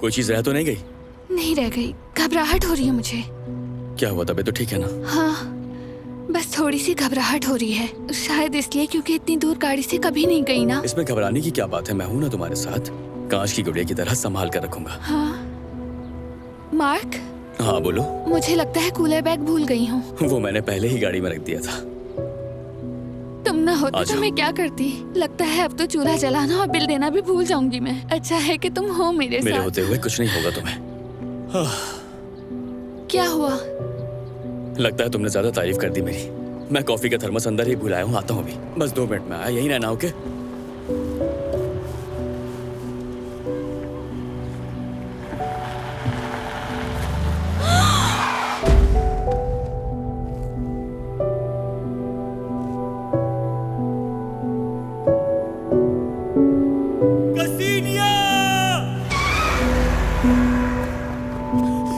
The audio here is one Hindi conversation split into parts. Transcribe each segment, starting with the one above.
कोई चीज रह तो नहीं गई? नहीं रह गई, घबराहट हो रही है मुझे। क्या हुआ, तबीयत तो ठीक है ना? हाँ, बस थोड़ी सी घबराहट हो रही है, शायद इसलिए क्योंकि इतनी दूर गाड़ी से कभी नहीं गई ना। इसमें घबराने की क्या बात है, मैं हूं ना तुम्हारे साथ। कांच की गुड़िया की तरह संभाल कर रखूंगा। हाँ मार्क। हाँ बोलो। मुझे लगता है कूलर बैग भूल गई हूँ। वो मैंने पहले ही गाड़ी में रख दिया था। तुम ना होते तो मैं क्या करती। लगता है अब तो चूल्हा जलाना और बिल देना भी भूल जाऊंगी मैं। अच्छा है कि तुम हो मेरे मेरे साथ। होते हुए कुछ नहीं होगा तुम्हें। क्या हुआ? लगता है तुमने ज्यादा तारीफ कर दी मेरी। मैं कॉफी का थर्मस अंदर ही भुलाया हूँ, आता हूँ अभी। बस 2 मिनट में आया, यही रहना। ओके?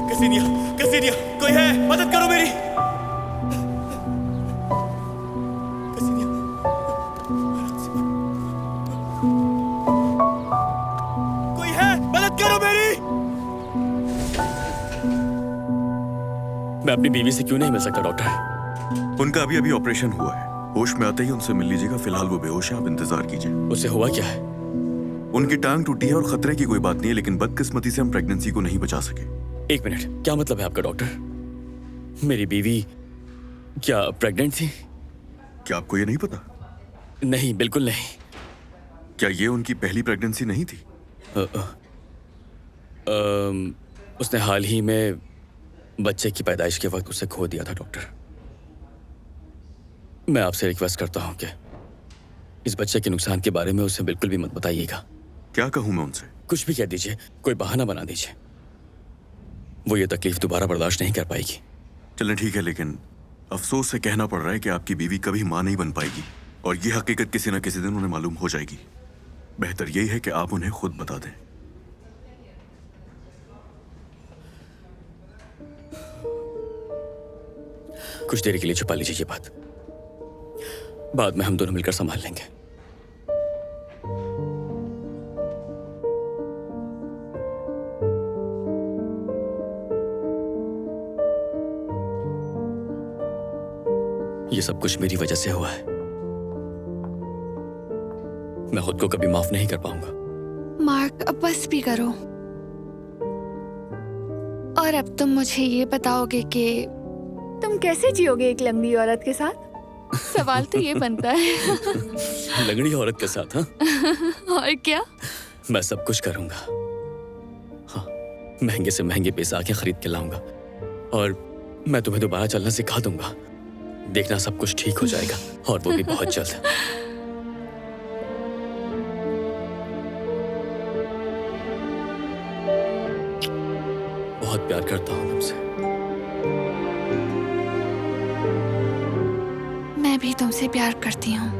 कसीनिया, कसीनिया, कोई है? मदद करो मेरी। कसीनिया, कोई है? मदद करो मेरी। मैं अपनी बीवी से क्यों नहीं मिल सकता डॉक्टर? उनका अभी अभी ऑपरेशन हुआ है। होश में आते ही उनसे मिल लीजिएगा। फिलहाल वो बेहोश है, आप इंतजार कीजिए। उससे हुआ क्या है? उनकी टांग टूटी है और खतरे की कोई बात नहीं है, लेकिन बदकिस्मती से हम प्रेगनेंसी को नहीं बचा सके। 1 मिनट, क्या मतलब है आपका डॉक्टर? मेरी बीवी क्या प्रेग्नेंट थी? क्या आपको ये नहीं पता? नहीं, बिल्कुल नहीं। क्या ये उनकी पहली प्रेगनेंसी नहीं थी? उसने हाल ही में बच्चे की पैदाइश के वक्त उसे खो दिया था डॉक्टर। मैं आपसे रिक्वेस्ट करता हूं कि इस बच्चे के नुकसान के बारे में उसे बिल्कुल भी मत बताइएगा। क्या कहूं मैं उनसे? कुछ भी कह दीजिए, कोई बहाना बना दीजिए। वो ये तकलीफ दोबारा बर्दाश्त नहीं कर पाएगी। चलें ठीक है, लेकिन अफसोस से कहना पड़ रहा है कि आपकी बीवी कभी मां नहीं बन पाएगी, और ये हकीकत किसी न किसी दिन उन्हें मालूम हो जाएगी। बेहतर यही है कि आप उन्हें खुद बता दें। कुछ देर के लिए छुपा लीजिए ये बात, बाद में हम दोनों मिलकर संभाल लेंगे। ये सब कुछ मेरी वजह से हुआ है। मैं खुद को कभी माफ नहीं कर पाऊंगा। मार्क, अब बस भी करो। और अब तुम मुझे ये बताओगे कि तुम कैसे जियोगे एक लंगड़ी औरत के साथ? सवाल तो ये बनता है। लंगड़ी औरत के साथ? हाँ? और क्या? मैं सब कुछ करूंगा। हाँ, महंगे से महंगे पोशाकें खरीद के लाऊंगा और मैं तुम्हें दोबारा चलना सिखा दूंगा। देखना, सब कुछ ठीक हो जाएगा, और वो भी बहुत जल्द। बहुत प्यार करता हूं तुमसे। मैं भी तुमसे प्यार करती हूँ।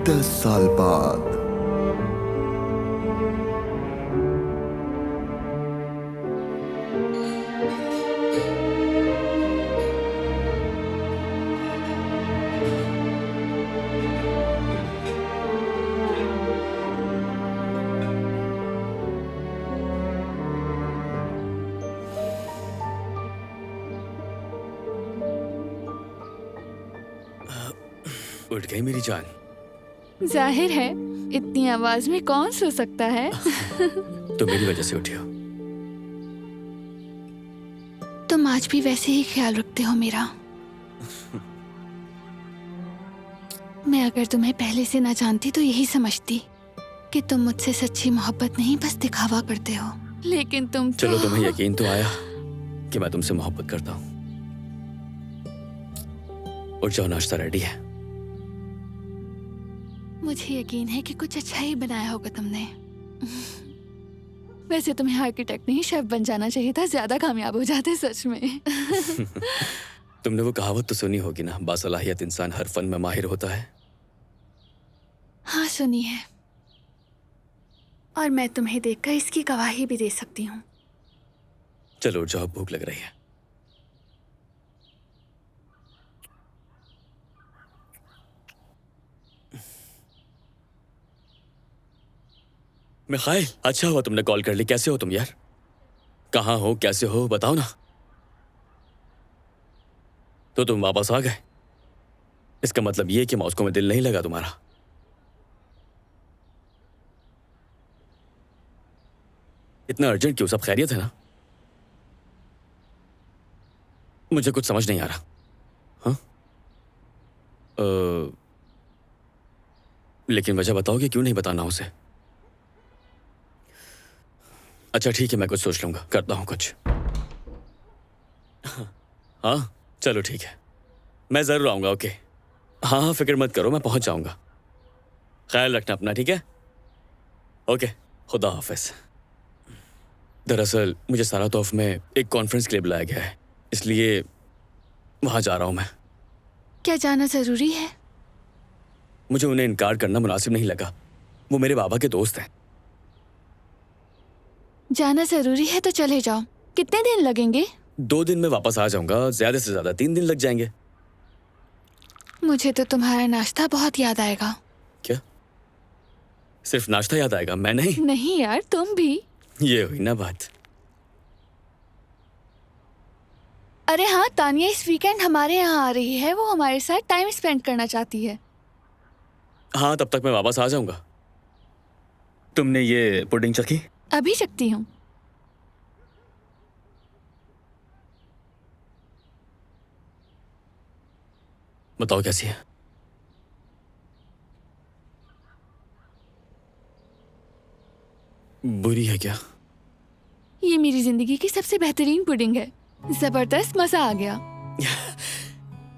दस साल बाद उठ गई मेरी जान। जाहिर है, इतनी आवाज में कौन सो सकता है? तो मेरी वजह से उठी हो। तुम आज भी वैसे ही ख्याल रखते हो मेरा। मैं अगर तुम्हें पहले से ना जानती तो यही समझती कि तुम मुझसे सच्ची मोहब्बत नहीं, बस दिखावा करते हो। लेकिन तुम चलो, तुम्हें यकीन तो आया कि मैं तुमसे मोहब्बत करता हूँ। उठ जाओ, नाश्ता रेडी है। मुझे यकीन है कि कुछ अच्छा ही बनाया होगा तुमने। वैसे तुम्हें आर्किटेक्ट नहीं, शेफ बन जाना चाहिए था, ज्यादा कामयाब हो जाते सच में। तुमने वो कहावत तो सुनी होगी ना, बासलाहियत इंसान हर फन में माहिर होता है। हाँ, सुनी है। और मैं तुम्हें देखकर इसकी गवाही भी दे सकती हूँ। चलो उठ जाओ, भूख लग रही है। मिखाइल, अच्छा हुआ तुमने कॉल कर ली। कैसे हो तुम यार? कहाँ हो, कैसे हो, बताओ ना। तो तुम वापस आ गए? इसका मतलब ये कि मॉस्को में दिल नहीं लगा तुम्हारा? इतना अर्जेंट क्यों? सब खैरियत है ना? मुझे कुछ समझ नहीं आ रहा। हाँ? लेकिन वजह बताओगे क्यों नहीं बताना उसे? अच्छा ठीक है, मैं कुछ सोच लूंगा, करता हूं कुछ। हाँ चलो ठीक है, मैं जरूर आऊंगा। ओके हाँ हाँ, फिक्र मत करो, मैं पहुंच जाऊंगा। ख्याल रखना अपना, ठीक है? ओके, खुदा हाफिज। दरअसल मुझे सारातोफ में एक कॉन्फ्रेंस के लिए बुलाया गया है, इसलिए वहां जा रहा हूं मैं। क्या जाना जरूरी है? मुझे उन्हें इनकार करना मुनासिब नहीं लगा। वो मेरे बाबा के दोस्त हैं। जाना जरूरी है तो चले जाओ। कितने दिन लगेंगे? 2 दिन में वापस आ जाऊंगा, ज्यादा से ज्यादा 3 दिन लग जाएंगे। मुझे तो तुम्हारा नाश्ता बहुत याद आएगा। क्या सिर्फ नाश्ता याद आएगा? मैं नहीं। नहीं यार, तुम भी। ये हुई ना बात। अरे हाँ, तानिया इस वीकेंड हमारे यहाँ आ रही है। वो हमारे साथ टाइम स्पेंड करना चाहती है। हाँ तब तक मैं वापस आ जाऊंगा। तुमने ये पुडिंग चखी? अभी सकती हूँ। बताओ कैसी है? बुरी है क्या? ये मेरी जिंदगी की सबसे बेहतरीन पुडिंग है। जबरदस्त मजा आ गया।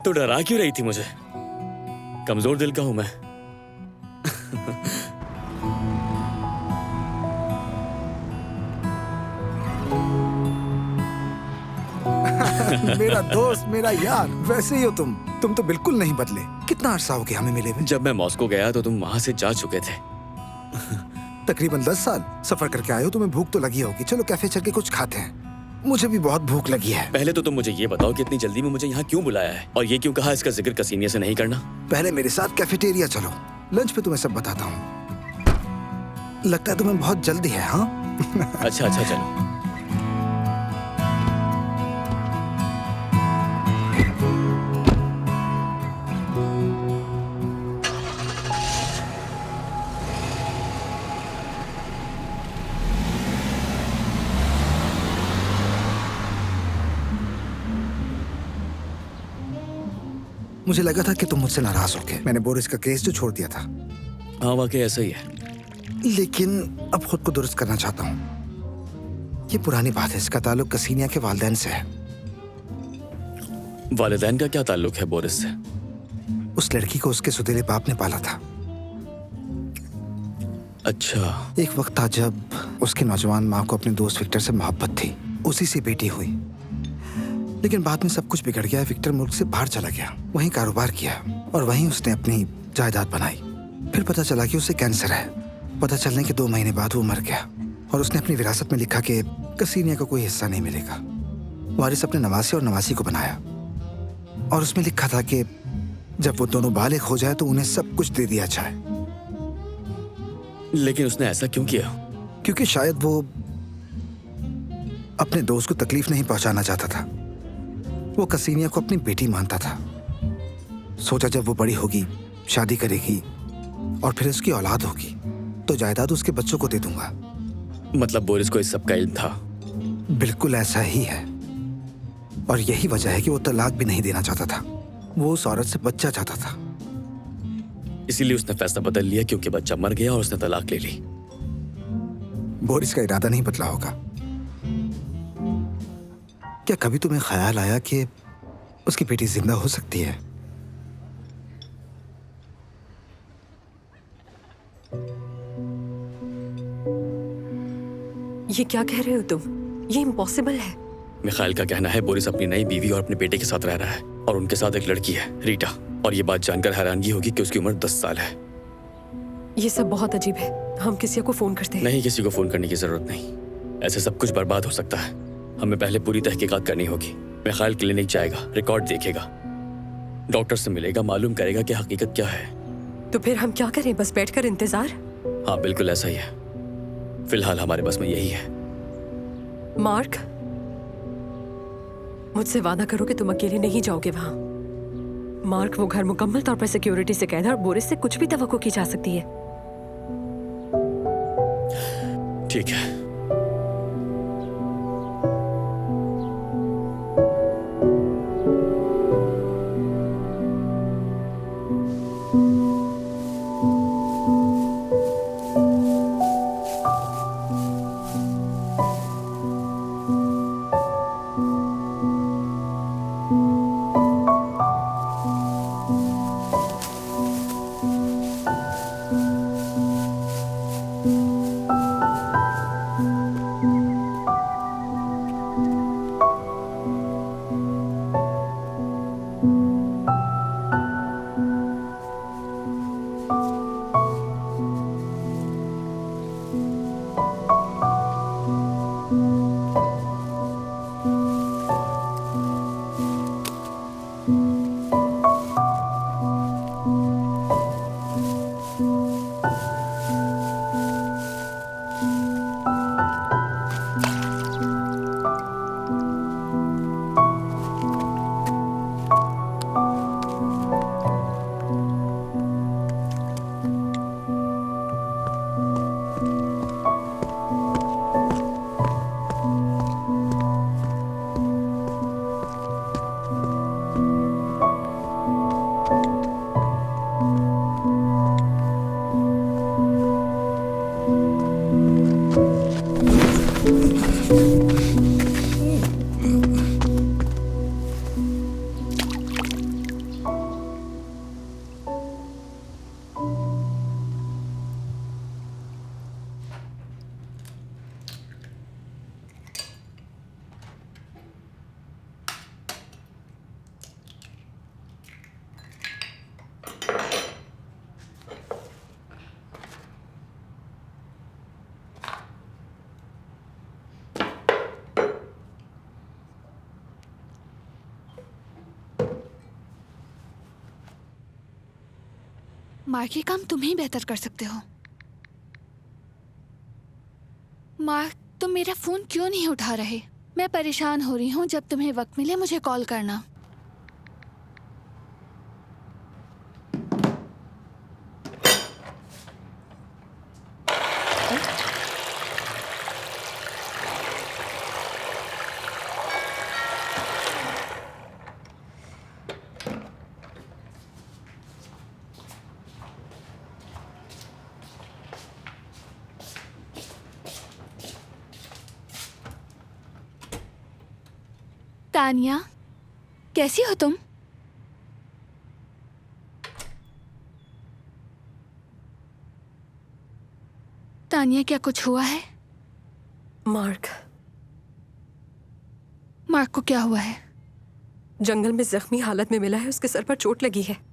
तो डरा क्यों रही थी मुझे? कमजोर दिल का हूं मैं। मेरा दोस्त, मेरा यार, वैसे ही हो तुम तो बिल्कुल नहीं बदले। कितना अरसा हो गया हमें मिले हुए? जब मैं मॉस्को गया तो तुम वहां से जा चुके थे। तकरीबन 10 साल सफर करके आए हो। तुम्हें भूख तो लगी होगी। चलो कैफे चल के कुछ खाते हैं। मुझे भी बहुत भूख लगी है। पहले तो तुम मुझे ये बताओ कि इतनी जल्दी में मुझे यहाँ क्यों बुलाया है, और ये क्यों कहा इसका जिक्र कसीनिया से नहीं करना? पहले मेरे साथ कैफेटेरिया चलो, लंच पे तुम्हें सब बताता हूँ। लगता है तुम्हें बहुत जल्दी है। हाँ अच्छा चलो। मुझे लगा था कि तुम मुझसे नाराज हो गए। मैंने बोरिस का केस जो छोड़ दिया था। हाँ वाकई ऐसा ही है। लेकिन अब खुद को दुरुस्त करना चाहता हूँ। ये पुरानी बात है। इसका ताल्लुक कसीनिया के वालिदैन से है। वालिदैन का क्या ताल्लुक है बोरिस से? उस लड़की को उसके सुतीले बाप ने पाला था। अच्छा। एक वक्त था जब उसकी नौजवान माँ को अपने दोस्त विक्टर से मोहब्बत थी। उसी से बेटी हुई। लेकिन बाद में सब कुछ बिगड़ गया। विक्टर मुल्क से बाहर चला गया, वहीं कारोबार किया और वहीं उसने अपनी जायदाद बनाई। फिर पता चला कि उसे कैंसर है। पता चलने के 2 महीने बाद वो मर गया और उसने अपनी विरासत में लिखा कि कसीनिया को कोई हिस्सा नहीं मिलेगा। वारिस अपने नवासी और नवासी को बनाया और उसमें लिखा था कि जब वो दोनों बालिग हो जाए तो उन्हें सब कुछ दे दिया जाए। लेकिन उसने ऐसा क्यों किया? क्योंकि शायद वो अपने दोस्त को तकलीफ नहीं पहुंचाना चाहता था। वो कसीनिया को अपनी बेटी मानता था। सोचा जब वो बड़ी होगी, शादी करेगी और फिर उसकी औलाद होगी तो जायदाद उसके बच्चों को दे दूंगा। मतलब बोरिस को इस सब का इल्म था? बिल्कुल ऐसा ही है। और यही वजह है कि वो तलाक भी नहीं देना चाहता था। वो उस औरत से बच्चा चाहता था। इसीलिए उसने फैसला बदल लिया क्योंकि बच्चा मर गया और उसने तलाक ले ली। बोरिस का इरादा नहीं बदला होगा। क्या कभी तुम्हें ख्याल आया कि उसकी बेटी जिंदा हो सकती है? ये क्या कह रहे हो तुम? ये इम्पॉसिबल है। मिखाइल का कहना है बोरिस अपनी नई बीवी और अपने बेटे के साथ रह रहा है और उनके साथ एक लड़की है, रीटा। और ये बात जानकर हैरानगी होगी कि उसकी उम्र 10 साल है। ये सब बहुत अजीब है। हम किसी को फोन करते हैं। नहीं, किसी को फोन करने की जरूरत नहीं। ऐसे सब कुछ बर्बाद हो सकता है। हमें पहले पूरी तहकीकात करनी होगी। मिखाइल क्लिनिक जाएगा, रिकॉर्ड देखेगा, डॉक्टर से मिलेगा, मालूम करेगा कि हकीकत क्या है। तो फिर हम क्या करें? बस बैठकर इंतजार? हाँ, बिल्कुल ऐसा ही है। फिलहाल हमारे बस में यही है। मार्क, मुझसे वादा करो कि तुम अकेले नहीं जाओगे वहां। मार्क, वो घर मुकम्मल तौर पर सिक्योरिटी से कैद है और बोरिस से कुछ भी तवक्को की जा सकती है। ठीक है। मार्क, ये काम तुम ही बेहतर कर सकते हो। मार्क, तुम मेरा फोन क्यों नहीं उठा रहे? मैं परेशान हो रही हूँ। जब तुम्हें वक्त मिले मुझे कॉल करना। तानिया, कैसी हो तुम? तानिया, क्या कुछ हुआ है? मार्क को क्या हुआ है? जंगल में जख्मी हालत में मिला है। उसके सर पर चोट लगी है।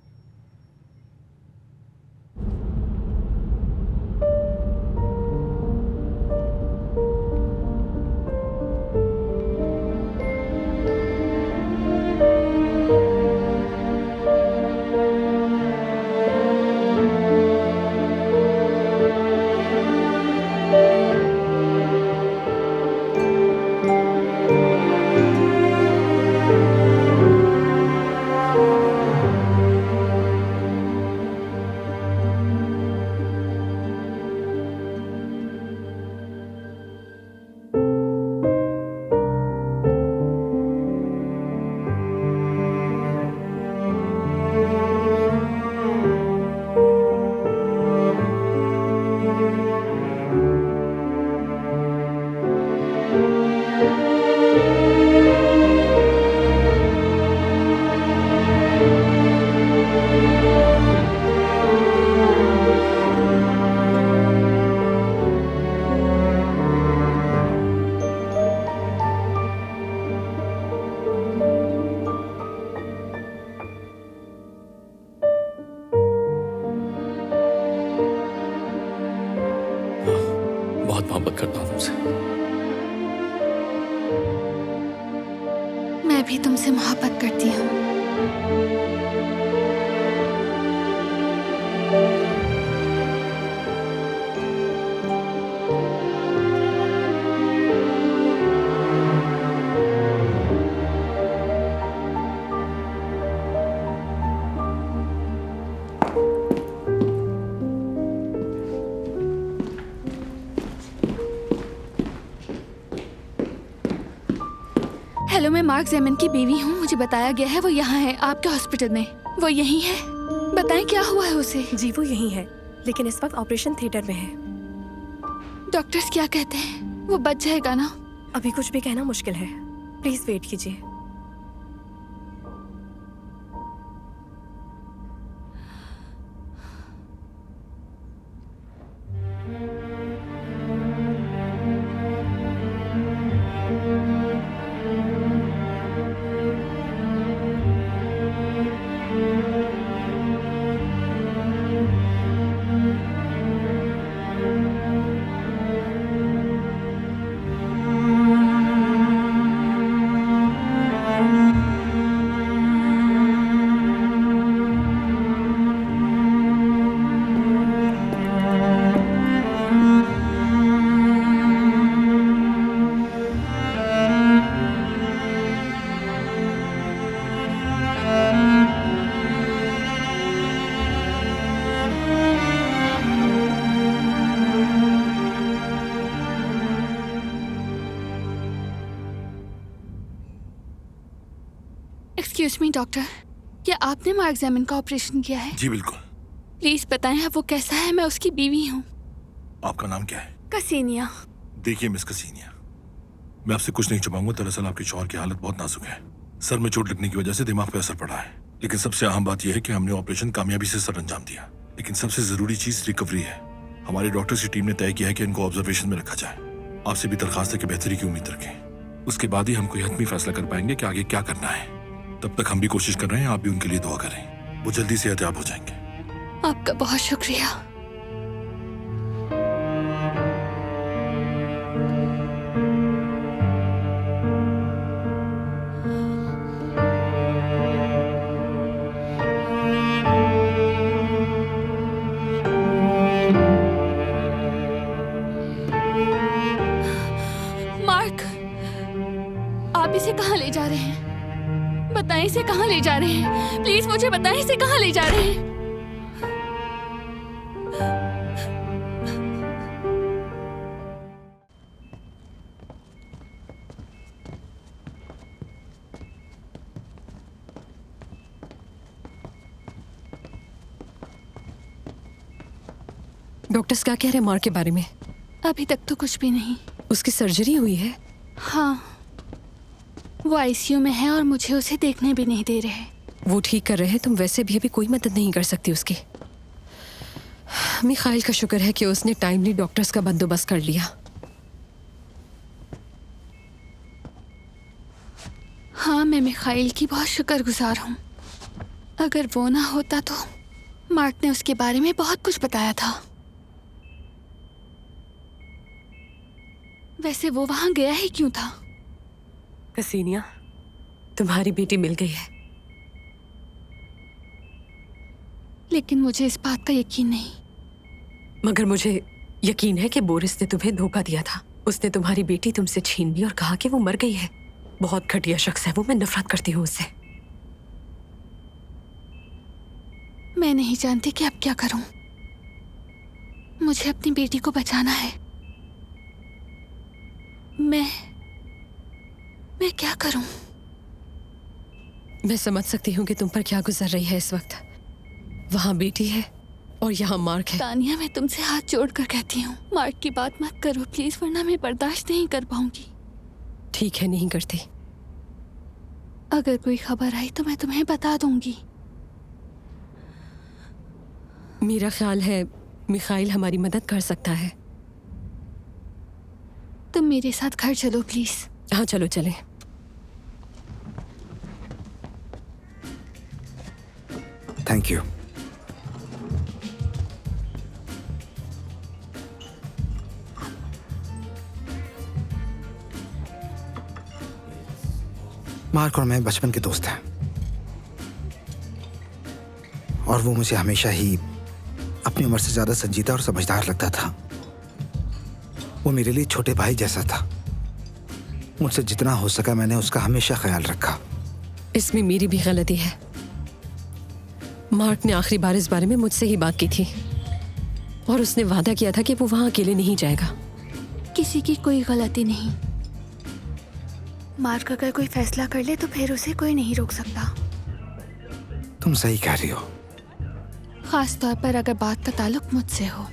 बहुत मोहब्बत करता हूँ तुमसे। मैं भी तुमसे मोहब्बत करती हूँ। हेलो, मैं मार्क जेमन की बीवी हूँ। मुझे बताया गया है वो यहाँ है, आपके हॉस्पिटल में। वो यहीं है? बताएं क्या हुआ है उसे? जी वो यहीं है, लेकिन इस वक्त ऑपरेशन थिएटर में है। डॉक्टर्स क्या कहते हैं? वो बच जाएगा ना? अभी कुछ भी कहना मुश्किल है, प्लीज वेट कीजिए। एक्सक्यूज मी डॉक्टर, क्या आपने मार्क जेमन का ऑपरेशन किया है? जी बिल्कुल। प्लीज बताएं अब वो कैसा है? मैं उसकी बीवी हूँ। आपका नाम क्या है? कसीनिया। देखिए मिस कसीनिया, मैं आपसे कुछ नहीं छुपाऊंगा। दरअसल आपके शौहर की हालत बहुत नाजुक है। सर में चोट लगने की वजह से दिमाग पे असर पड़ा है, लेकिन सबसे अहम बात यह है कि हमने ऑपरेशन कामयाबी से सर अंजाम दिया। लेकिन सबसे जरूरी चीज रिकवरी है। हमारी डॉक्टर्स की टीम ने तय किया है कि इनको ऑब्जर्वेशन में रखा जाए। आपसे भी दरखास्त है कि बेहतरी की उम्मीद रखें। उसके बाद ही हम कोई हतमी फैसला कर पाएंगे कि आगे क्या करना है। तब तक हम भी कोशिश कर रहे हैं, आप भी उनके लिए दुआ करें। वो जल्दी से एहतियात हो जाएंगे। आपका बहुत शुक्रिया। मार्क, आप इसे कहाँ ले जा रहे हैं? बताएं इसे कहाँ ले जा रहे हैं? प्लीज मुझे बताएं इसे कहाँ ले जा रहे हैं? डॉक्टर्स क्या कह रहे हैं मार्क के बारे में? अभी तक तो कुछ भी नहीं। उसकी सर्जरी हुई है? हाँ, वो आईसीयू में है और मुझे उसे देखने भी नहीं दे रहे। वो ठीक कर रहे हैं, तुम वैसे भी अभी कोई मदद नहीं कर सकती उसकी। मिखाइल का शुक्र है कि उसने टाइमली डॉक्टर्स का बंदोबस्त कर लिया। हाँ, मैं मिखाइल की बहुत शुक्रगुजार हूँ। अगर वो ना होता तो मार्क ने उसके बारे में बहुत कुछ बताया था। वैसे वो वहां गया ही क्यों था? कसीनिया, तुम्हारी बेटी मिल गई है। लेकिन मुझे इस बात का यकीन नहीं। मगर मुझे यकीन है कि बोरिस ने तुम्हें धोखा दिया था। उसने तुम्हारी बेटी तुमसे छीन ली और कहा कि वो मर गई है। बहुत घटिया शख्स है वो, मैं नफरत करती हूँ उससे। मैं नहीं जानती कि अब क्या करूं। मुझे अपनी बेटी को बचाना है। मैं क्या करूं? मैं समझ सकती हूँ कि तुम पर क्या गुजर रही है इस वक्त। वहाँ बेटी है और यहाँ मार्क है। तानिया, मैं तुमसे हाथ जोड़कर कहती हूँ, मार्क की बात मत करो प्लीज, वरना मैं बर्दाश्त नहीं कर पाऊंगी। ठीक है, नहीं करती। अगर कोई खबर आई तो मैं तुम्हें बता दूंगी। मेरा ख्याल है मिखाइल हमारी मदद कर सकता है। तुम मेरे साथ घर चलो प्लीज। हाँ चलो चलें। Thank you. मार्क और मैं बचपन के दोस्त हैं और वो मुझे हमेशा ही अपनी उम्र से ज्यादा संजीदा और समझदार लगता था। वो मेरे लिए छोटे भाई जैसा था। मुझसे जितना हो सका मैंने उसका हमेशा ख्याल रखा। इसमें मेरी भी गलती है। मार्क ने आखिरी बार इस बारे में मुझसे ही बात की थी और उसने वादा किया था कि वो वहां अकेले नहीं जाएगा। किसी की कोई गलती नहीं। मार्क अगर कोई फैसला कर ले तो फिर उसे कोई नहीं रोक सकता। तुम सही कह रही हो। खास तौर पर अगर बात का ताल्लुक मुझसे हो।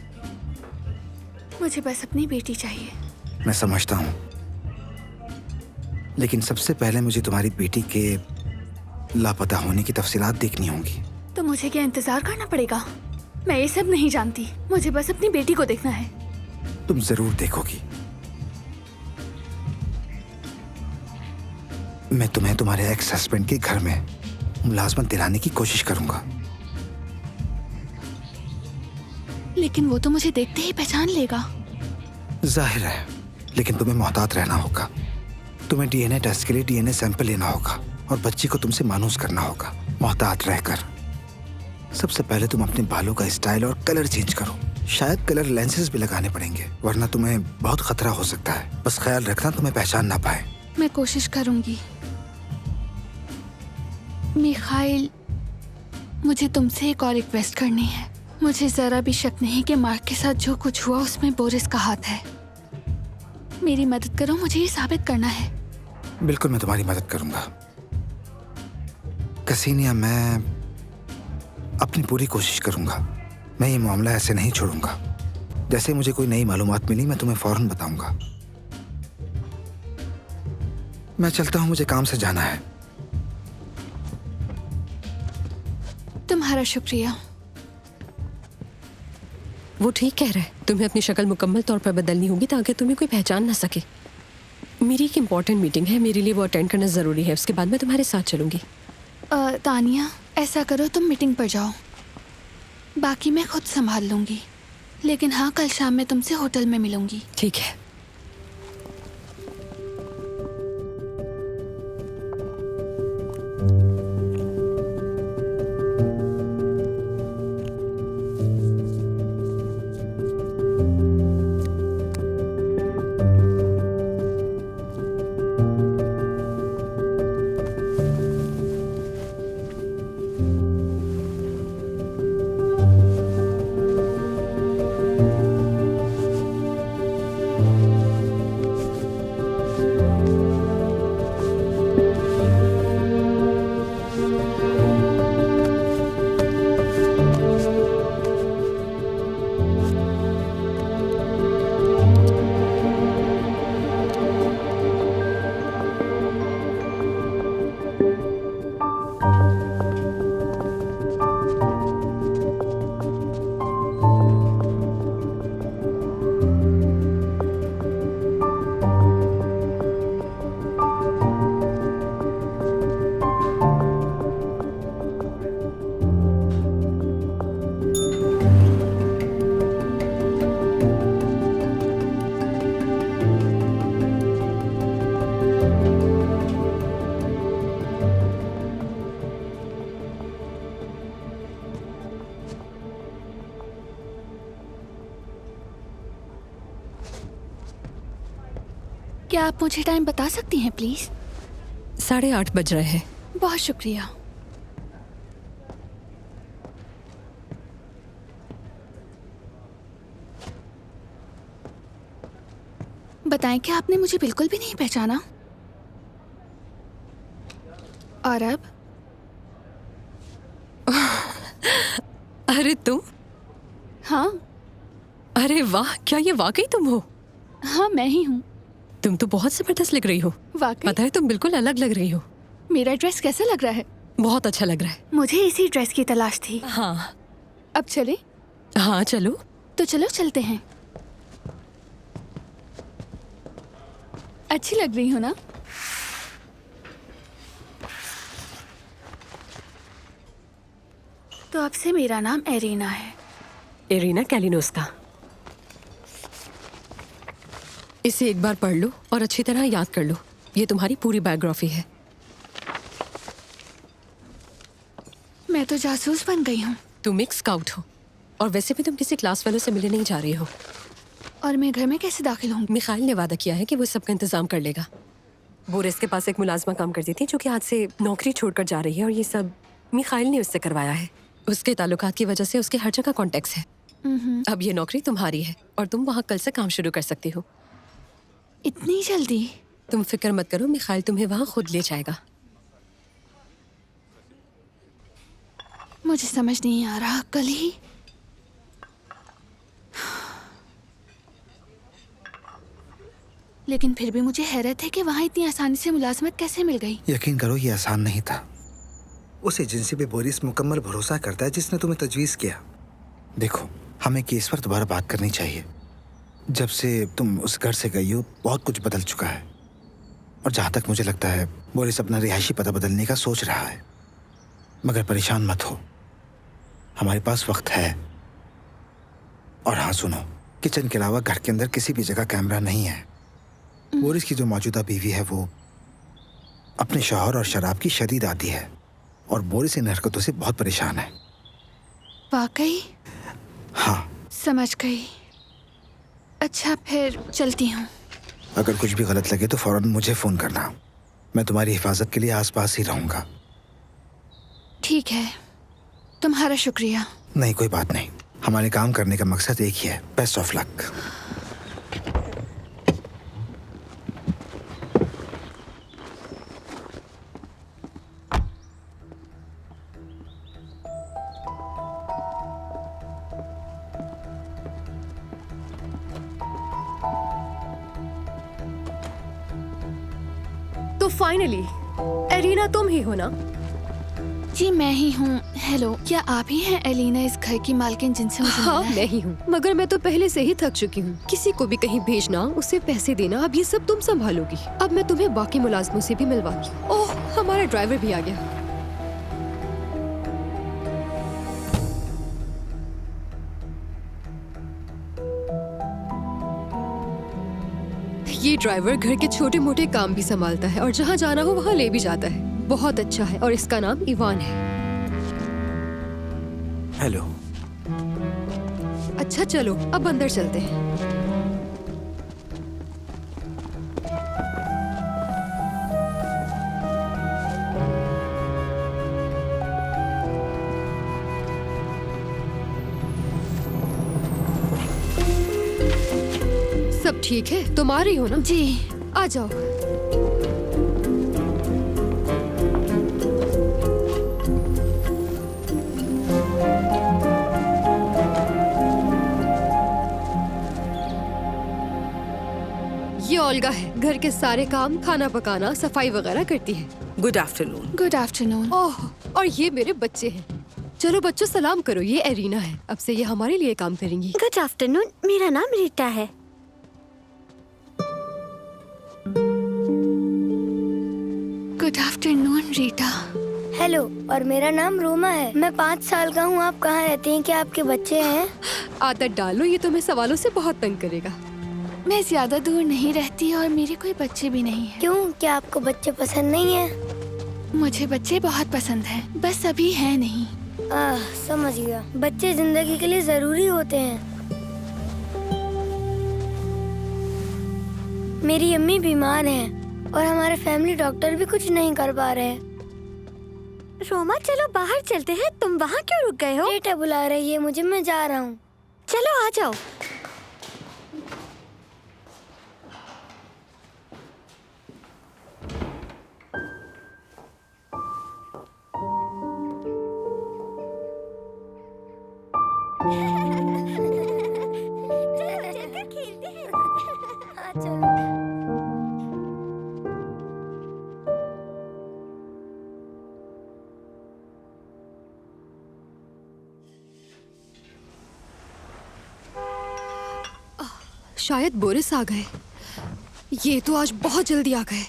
मुझे बस अपनी बेटी चाहिए। मैं समझता हूँ, लेकिन सबसे पहले मुझे तुम्हारी बेटी के लापता होने की तफसीलात देखनी होंगी। तो मुझे क्या इंतजार करना पड़ेगा? मैं ये सब नहीं जानती। मुझे बस अपनी बेटी को देखना है। तुम जरूर देखोगी। मैं तुम्हें तुम्हारे एक्स हस्बैंड के घर में मुलाजमत दिलाने की कोशिश करूंगा। लेकिन वो तो मुझे देखते ही पहचान लेगा। जाहिर है, लेकिन तुम्हें मोहतात रहना होगा। तुम्हें डीएनए टेस्ट के लिए डीएनए सैंपल लेना होगा और बच्ची को तुमसे मानूस करना होगा, मोहतात रहकर। सबसे पहले तुम अपने बालों का स्टाइल और कलर चेंज करो। शायद कलर लेंसेज भी लगाने पड़ेंगे, वरना तुम्हें बहुत खतरा हो सकता है। बस ख्याल रखना तुम्हें पहचान ना पाए। मैं कोशिश करूंगी। मिखाइल, मुझे तुमसे एक और रिक्वेस्ट करनी है। मुझे जरा भी शक नहीं कि मार्क के साथ जो कुछ हुआ उसमें बोरिस का हाथ है। मेरी मदद करो, मुझे ये साबित करना है। बिल्कुल, मैं तुम्हारी मदद करूंगा कसीनिया। मैं अपनी पूरी कोशिश करूंगा। मैं ये मामला ऐसे नहीं छोड़ूंगा। जैसे मुझे कोई नई मालूमात मिली मैं तुम्हें फौरन बताऊंगा। मैं चलता हूं, मुझे काम से जाना है। तुम्हारा शुक्रिया। वो ठीक कह रहा है। तुम्हें अपनी शक्ल मुकम्मल तौर पर बदलनी होगी ताकि तुम्हें कोई पहचान ना सके। मेरी एक इम्पॉर्टेंट मीटिंग है, मेरे लिए वो अटेंड करना ज़रूरी है। उसके बाद मैं तुम्हारे साथ चलूंगी। तानिया, ऐसा करो तुम मीटिंग पर जाओ, बाकी मैं खुद संभाल लूंगी। लेकिन हाँ, कल शाम में तुमसे होटल में मिलूंगी। ठीक है। क्या आप मुझे टाइम बता सकती हैं प्लीज? 8:30 बज रहे हैं। बहुत शुक्रिया। बताएं, क्या आपने मुझे बिल्कुल भी नहीं पहचाना? और अब? अरे तुम? हाँ। अरे वाह, क्या ये वाकई तुम हो? हाँ, मैं ही हूँ। तुम तो बहुत जबरदस्त लग रही हो। वाकई? पता है, तुम बिल्कुल अलग लग रही हो। मेरा ड्रेस कैसा लग रहा है? बहुत अच्छा लग रहा है। मुझे इसी ड्रेस की तलाश थी। हाँ। अब चले? हाँ चलो। तो चलो चलते हैं। अच्छी लग रही हो ना? तो अब से मेरा नाम एरिना है। एरिना कैलिनोस्का। इसे एक बार पढ़ लो और अच्छी तरह याद कर लो। ये तुम्हारी पूरी बायोग्राफी है। मैं तो जासूस बन गई हूँ तुम एक स्काउट हो और वैसे भी तुम किसी क्लास फेलो से मिलने नहीं जा रही हो। और मैं घर में कैसे दाखिल होंगी? मिखाइल ने वादा किया है कि वो सबका इंतजाम कर लेगा। बोरिस के पास एक मुलाजमा काम करती थी जो कि आज से नौकरी छोड़कर जा रही है और ये सब मिखाइल ने उससे करवाया है। उसके ताल्लुकात की वजह से उसके हर जगह कॉन्टेक्ट्स है। अब ये नौकरी तुम्हारी है और तुम वहाँ कल से काम शुरू कर सकती हो। इतनी जल्दी? तुम फिक्र मत करो, मिखाइल तुम्हें वहाँ खुद ले जाएगा। मुझे समझ नहीं आ रहा, कल ही लेकिन फिर भी मुझे हैरत है कि वहाँ इतनी आसानी से मुलाजमत कैसे मिल गई। यकीन करो ये आसान नहीं था। उस एजेंसी पे बोरिस मुकम्मल भरोसा करता है जिसने तुम्हें तजवीज़ किया। देखो, हमें केस पर दोबारा बात करनी चाहिए। जब से तुम उस घर से गई हो बहुत कुछ बदल चुका है और जहाँ तक मुझे लगता है बोरिस अपना रिहायशी पता बदलने का सोच रहा है। मगर परेशान मत हो, हमारे पास वक्त है। और हाँ सुनो, किचन के अलावा घर के अंदर किसी भी जगह कैमरा नहीं है। बोरिस की जो मौजूदा बीवी है वो अपने शौहर और शराब की शदीद आदी है और बोरिस इन हरकतों से बहुत परेशान है। वाकई? हाँ। समझ गई। अच्छा फिर चलती हूँ। अगर कुछ भी गलत लगे तो फौरन मुझे फोन करना। मैं तुम्हारी हिफाजत के लिए आसपास ही रहूंगा। ठीक है, तुम्हारा शुक्रिया। नहीं, कोई बात नहीं। हमारे काम करने का मकसद एक ही है। Best of luck. तो फाइनली एरिना तुम ही हो ना? जी मैं ही हूँ। हेलो, क्या आप ही हैं एलिना, इस घर की मालकिन जिनसे मुझे हाँ मिलना है? मैं ही हूँ, मगर मैं तो पहले से ही थक चुकी हूँ। किसी को भी कहीं भेजना, उसे पैसे देना, अब ये सब तुम संभालोगी। अब मैं तुम्हें बाकी मुलाजमों से भी मिलवाऊंगी। ओह, हमारा ड्राइवर भी आ गया। ये ड्राइवर घर के छोटे मोटे काम भी संभालता है और जहाँ जाना हो वहाँ ले भी जाता है। बहुत अच्छा है और इसका नाम इवान है। हेलो। अच्छा चलो अब अंदर चलते हैं। सब ठीक है? तुम आ रही हो ना? जी। आ जाओ। ये ओल्गा है, घर के सारे काम, खाना पकाना, सफाई वगैरह करती है। Good afternoon. Good afternoon. Oh, और ये मेरे बच्चे हैं। चलो बच्चों सलाम करो, ये एरिना है। अब से ये हमारे लिए काम करेंगी। गुड आफ्टरनून, मेरा नाम रीटा है। Good afternoon Rita. हेलो, और मेरा नाम रोमा है। मैं 5 साल का हूँ। आप कहाँ रहते हैं? क्या आपके बच्चे हैं? आदत डालो, ये तुम्हें सवालों से बहुत तंग करेगा। मैं ज्यादा दूर नहीं रहती और मेरे कोई बच्चे भी नहीं हैं। क्यों, क्या आपको बच्चे पसंद नहीं है? मुझे बच्चे बहुत पसंद हैं, बस अभी है नहीं। समझ गया। बच्चे जिंदगी के लिए जरूरी होते हैं। मेरी अम्मी बीमार हैं और हमारे फैमिली डॉक्टर भी कुछ नहीं कर पा रहे हैं। रोमा चलो बाहर चलते हैं। तुम वहाँ क्यों रुक गए हो? बेटा बुला रही है मुझे, मैं जा रहा हूँ। चलो आ जाओ। शायद बोरिस आ गए। ये तो आज बहुत जल्दी आ गए।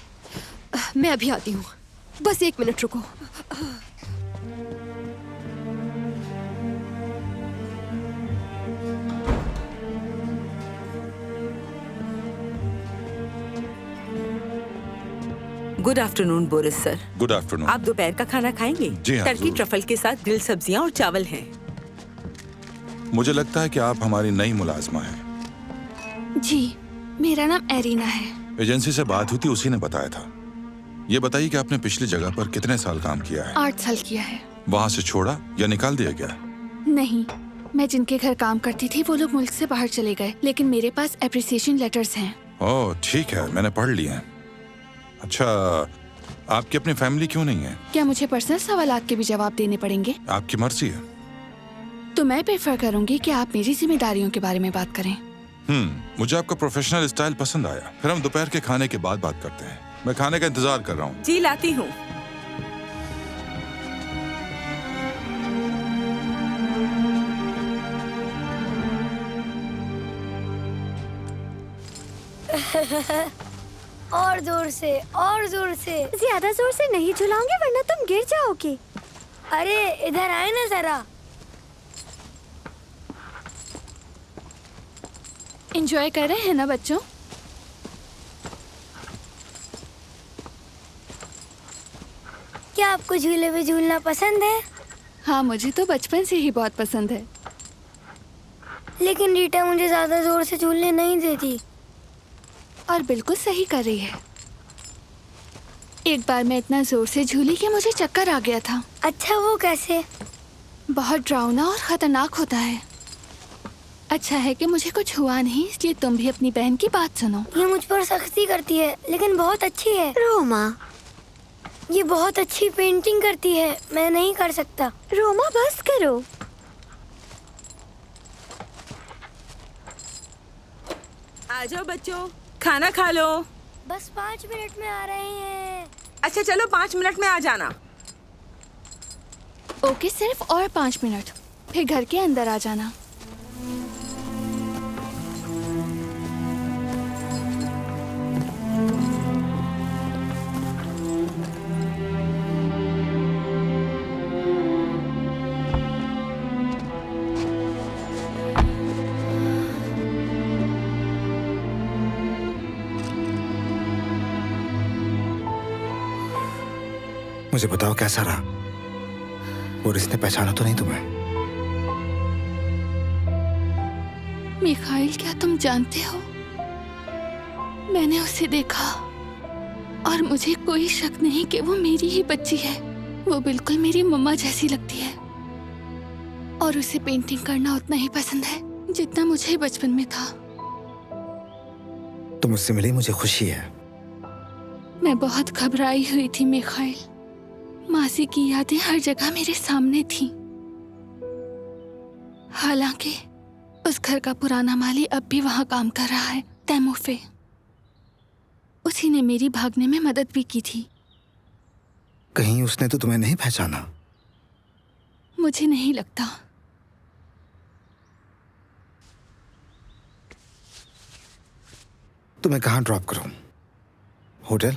मैं अभी आती हूँ, बस 1 मिनट रुको। Good afternoon Boris sir. Good afternoon. आप दोपहर का खाना खाएंगे? जी हाँ, टर्की जरूर। ट्रफल के साथ ग्रिल सब्जियां और चावल हैं। मुझे लगता है कि आप हमारी नई मुलाजमा हैं। जी, मेरा नाम एरिना है। एजेंसी से बात हुई थी, उसी ने बताया था। ये बताइए कि आपने पिछली जगह पर कितने साल काम किया है? 8 साल किया है। वहाँ से छोड़ा या निकाल दिया गया? नहीं, मैं जिनके घर काम करती थी वो लोग मुल्क से बाहर चले गए, लेकिन मेरे पास एप्रिसिएशन लेटर्स हैं। ओह ठीक है, मैंने पढ़ लिए हैं। अच्छा, आपकी अपनी फैमिली क्यों नहीं है? क्या मुझे पर्सनल सवालात के भी जवाब देने पड़ेंगे? आपकी मर्जी है। तो मैं प्रेफर करूंगी कि आप मेरी जिम्मेदारियों के बारे में बात करें। मुझे आपका प्रोफेशनल स्टाइल पसंद आया। फिर हम दोपहर के खाने के बाद बात करते हैं। मैं खाने का इंतजार कर रहा हूँ। जी लाती हूँ। और जोर से, और जोर से। ज्यादा जोर से नहीं झुलाओगे वरना तुम गिर जाओगे। अरे इधर आए ना जरा। एंजॉय कर रहे हैं ना बच्चों? क्या आपको झूले में झूलना पसंद है? हाँ, मुझे तो बचपन से ही बहुत पसंद है। लेकिन रीटा मुझे ज्यादा जोर से झूलने नहीं देती। और बिल्कुल सही कर रही है। एक बार मैं इतना जोर से झूली कि मुझे चक्कर आ गया था। अच्छा, वो कैसे? बहुत डरावना और खतरनाक होता है। अच्छा है कि मुझे कुछ हुआ नहीं, इसलिए तुम भी अपनी बहन की बात सुनो। ये मुझ पर सख्ती करती है, लेकिन बहुत अच्छी है। रोमा, ये बहुत अच्छी पेंटिंग करती है, मैं नहीं कर सकता। रोमा बस करो। आ जाओ बच्चों, खाना खा लो। बस 5 मिनट में आ रहे हैं। अच्छा चलो 5 मिनट में आ जाना। ओके, सिर्फ और 5 मिनट, फिर घर के अंदर आ जाना। मुझे बताओ कैसा रहा? बोरिस ने पहचाना तो नहीं तुम्हें? मिखाइल, क्या तुम जानते हो, मैंने उसे देखा और मुझे कोई शक नहीं कि वो मेरी ही बच्ची है। वो बिल्कुल मेरी मम्मा जैसी लगती है और उसे पेंटिंग करना उतना ही पसंद है जितना मुझे बचपन में था। तुम मुझसे मिली, मुझे खुशी है। मैं बहुत घबराई हुई थी मिखाइल। मासी की यादें हर जगह मेरे सामने थीं। हालांकि उस घर का पुराना माली अब भी वहां काम कर रहा है, तैमूफे। उसी ने मेरी भागने में मदद भी की थी। कहीं उसने तो तुम्हें नहीं पहचाना? मुझे नहीं लगता। तुम्हें कहाँ ड्रॉप करूं? होटल?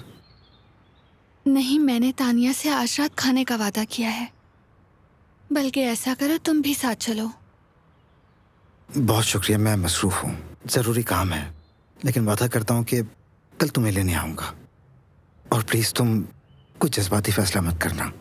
नहीं, मैंने तानिया से आज रात खाने का वादा किया है। बल्कि ऐसा करो, तुम भी साथ चलो। बहुत शुक्रिया, मैं मसरूफ हूँ, जरूरी काम है। लेकिन वादा करता हूँ कि कल तुम्हें लेने आऊंगा। और प्लीज तुम कुछ जज्बाती फैसला मत करना।